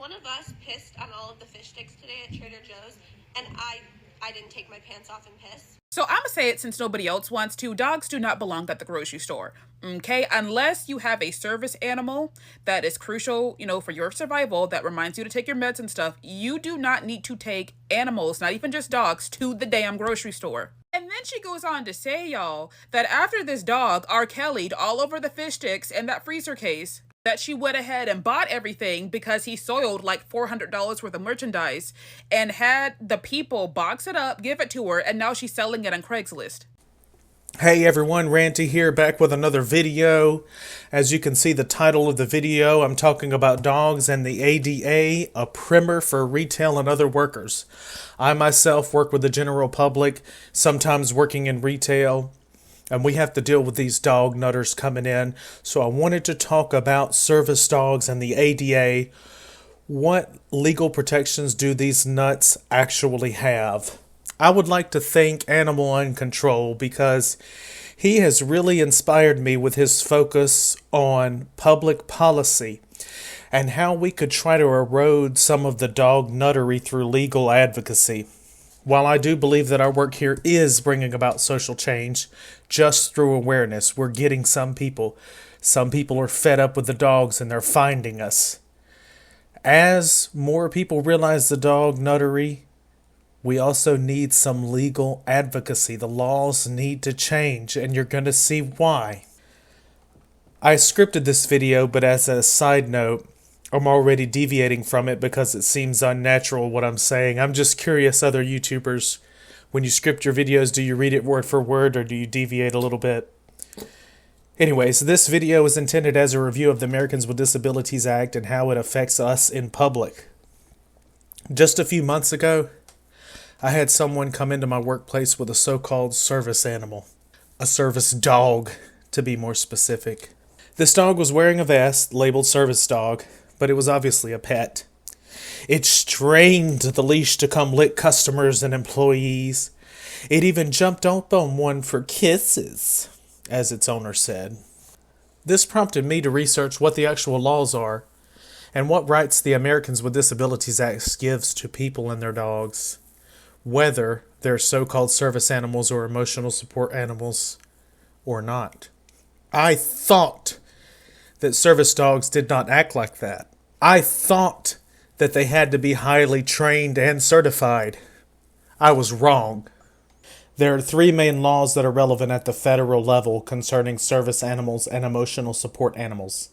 One of us pissed on all of the fish sticks today at Trader Joe's, and I didn't take my pants off and piss. So I'm gonna say it since nobody else wants to. Dogs do not belong at the grocery store. Okay, unless you have a service animal that is crucial, for your survival, that reminds you to take your meds and stuff, you do not need to take animals, not even just dogs, to the damn grocery store. And then she goes on to say, y'all, that after this dog R. Kelly'd all over the fish sticks in that freezer case, that she went ahead and bought everything because he soiled like $400 worth of merchandise and had the people box it up, give it to her, and now she's selling it on Craigslist. Hey everyone, Ranty here, back with another video. As you can see the title of the video, I'm talking about dogs and the ADA, a primer for retail and other workers. I myself work with the general public, sometimes working in retail, and we have to deal with these dog nutters coming in. So I wanted to talk about service dogs and the ADA. What legal protections do these nuts actually have? I would like to thank Animal Uncontrol because he has really inspired me with his focus on public policy and how we could try to erode some of the dog nuttery through legal advocacy. While I do believe that our work here is bringing about social change just through awareness, we're getting some people. Some people are fed up with the dogs and they're finding us. As more people realize the dog nuttery, we also need some legal advocacy. The laws need to change, and you're going to see why. I scripted this video, but as a side note, I'm already deviating from it because it seems unnatural what I'm saying. I'm just curious, other YouTubers, when you script your videos, do you read it word for word or do you deviate a little bit? Anyways, this video is intended as a review of the Americans with Disabilities Act and how it affects us in public. Just a few months ago, I had someone come into my workplace with a so-called service animal. A service dog, to be more specific. This dog was wearing a vest labeled service dog, but it was obviously a pet. It strained the leash to come lick customers and employees. It even jumped up on one for kisses, as its owner said. This prompted me to research what the actual laws are and what rights the Americans with Disabilities Act gives to people and their dogs, whether they're so-called service animals or emotional support animals or not. I thought that service dogs did not act like that. I thought that they had to be highly trained and certified. I was wrong. There are three main laws that are relevant at the federal level concerning service animals and emotional support animals.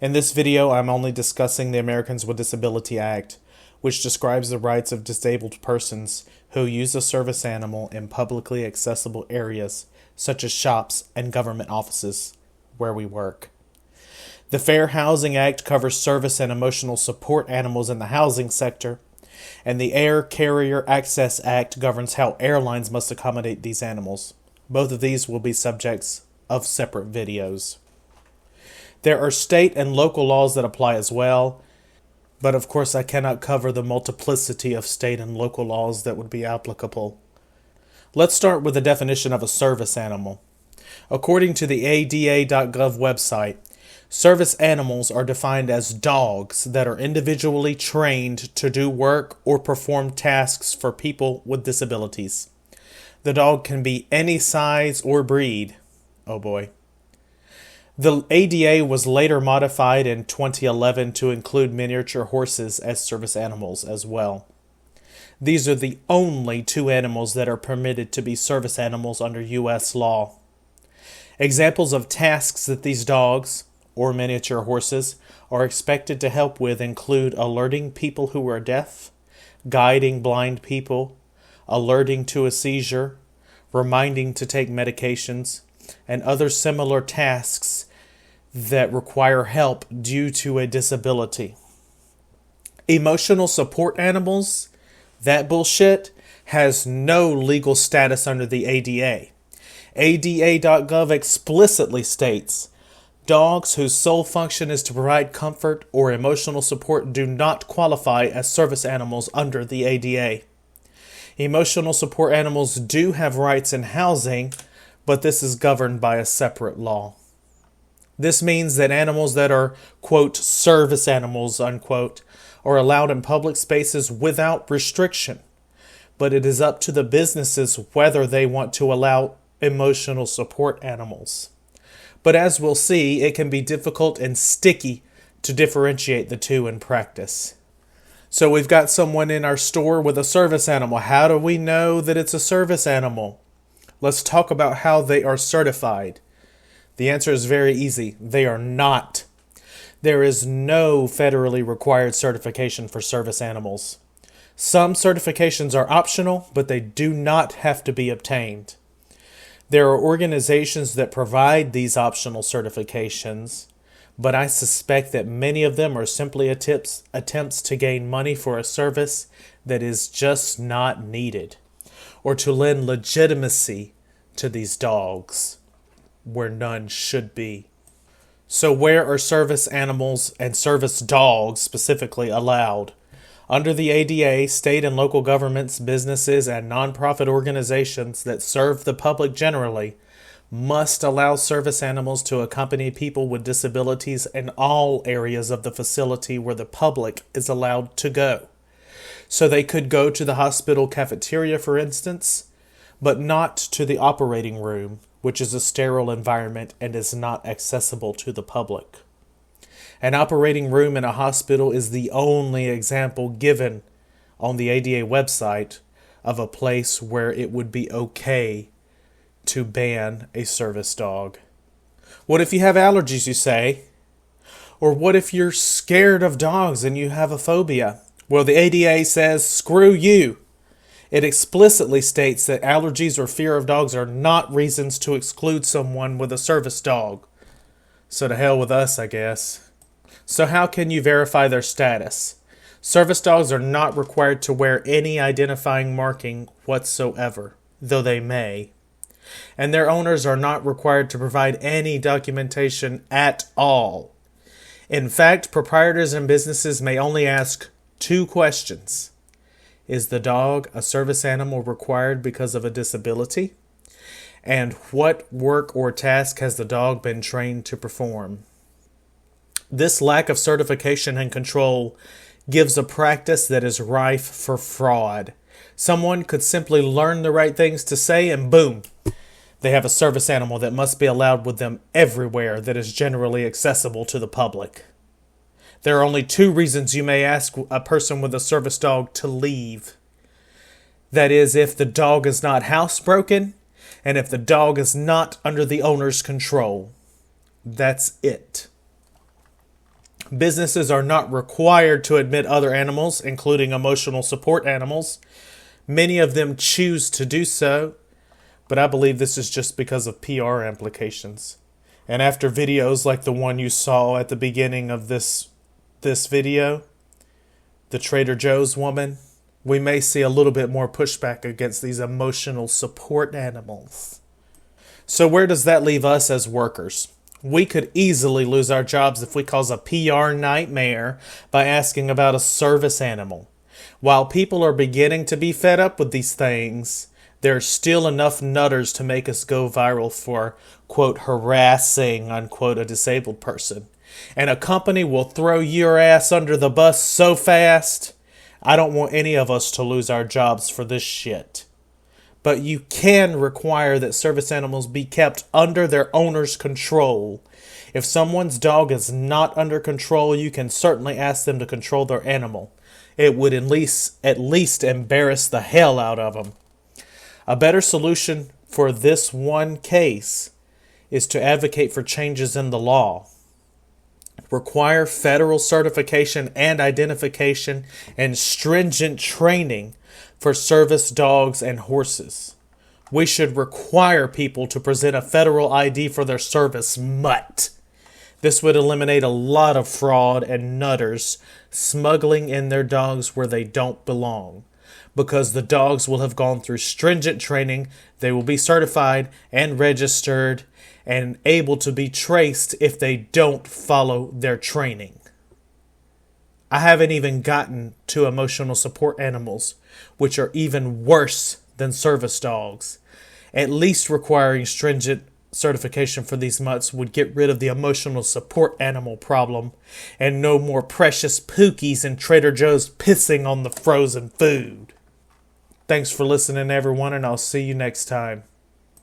In this video, I'm only discussing the Americans with Disability Act, which describes the rights of disabled persons who use a service animal in publicly accessible areas, such as shops and government offices, where we work. The Fair Housing Act covers service and emotional support animals in the housing sector, and the Air Carrier Access Act governs how airlines must accommodate these animals. Both of these will be subjects of separate videos. There are state and local laws that apply as well, but of course I cannot cover the multiplicity of state and local laws that would be applicable. Let's start with the definition of a service animal. According to the ADA.gov website, service animals are defined as dogs that are individually trained to do work or perform tasks for people with disabilities. The dog can be any size or breed. Oh boy. The ADA was later modified in 2011 to include miniature horses as service animals as well. These are the only two animals that are permitted to be service animals under U.S. law. Examples of tasks that these dogs, or miniature horses, are expected to help with include alerting people who are deaf, guiding blind people, alerting to a seizure, reminding to take medications, and other similar tasks that require help due to a disability. Emotional support animals, that bullshit, has no legal status under the ADA. ADA.gov explicitly states, dogs whose sole function is to provide comfort or emotional support do not qualify as service animals under the ADA. Emotional support animals do have rights in housing, but this is governed by a separate law. This means that animals that are, quote, service animals, unquote, are allowed in public spaces without restriction, but it is up to the businesses whether they want to allow emotional support animals. But as we'll see, it can be difficult and sticky to differentiate the two in practice. So we've got someone in our store with a service animal. How do we know that it's a service animal? Let's talk about how they are certified. The answer is very easy. They are not. There is no federally required certification for service animals. Some certifications are optional, but they do not have to be obtained. There are organizations that provide these optional certifications, but I suspect that many of them are simply attempts to gain money for a service that is just not needed, or to lend legitimacy to these dogs where none should be. So where are service animals and service dogs specifically allowed? Under the ADA, state and local governments, businesses, and nonprofit organizations that serve the public generally must allow service animals to accompany people with disabilities in all areas of the facility where the public is allowed to go. So they could go to the hospital cafeteria, for instance, but not to the operating room, which is a sterile environment and is not accessible to the public. An operating room in a hospital is the only example given on the ADA website of a place where it would be okay to ban a service dog. What if you have allergies, you say? Or what if you're scared of dogs and you have a phobia? Well, the ADA says, screw you. It explicitly states that allergies or fear of dogs are not reasons to exclude someone with a service dog. So to hell with us, I guess. So how can you verify their status? Service dogs are not required to wear any identifying marking whatsoever, though they may. And their owners are not required to provide any documentation at all. In fact, proprietors and businesses may only ask 2 questions. Is the dog a service animal required because of a disability? And what work or task has the dog been trained to perform? This lack of certification and control gives a practice that is rife for fraud. Someone could simply learn the right things to say and boom, they have a service animal that must be allowed with them everywhere that is generally accessible to the public. There are only 2 reasons you may ask a person with a service dog to leave. That is, if the dog is not housebroken and if the dog is not under the owner's control. That's it. Businesses are not required to admit other animals, including emotional support animals. Many of them choose to do so, but I believe this is just because of PR implications. And after videos like the one you saw at the beginning of this video, the Trader Joe's woman, we may see a little bit more pushback against these emotional support animals. So where does that leave us as workers? We could easily lose our jobs if we cause a PR nightmare by asking about a service animal. While people are beginning to be fed up with these things, there are still enough nutters to make us go viral for, quote, harassing, unquote, a disabled person. And a company will throw your ass under the bus so fast, I don't want any of us to lose our jobs for this shit. But you can require that service animals be kept under their owner's control. If someone's dog is not under control, you can certainly ask them to control their animal. It would at least embarrass the hell out of them. A better solution for this one case is to advocate for changes in the law. Require federal certification and identification and stringent training for service dogs and horses. We should require people to present a federal ID for their service mutt. This would eliminate a lot of fraud and nutters smuggling in their dogs where they don't belong. Because the dogs will have gone through stringent training, they will be certified and registered and able to be traced if they don't follow their training. I haven't even gotten to emotional support animals, which are even worse than service dogs, at least requiring stringent certification for these mutts would get rid of the emotional support animal problem and no more precious Pookies in Trader Joe's pissing on the frozen food. Thanks for listening, everyone, and I'll see you next time.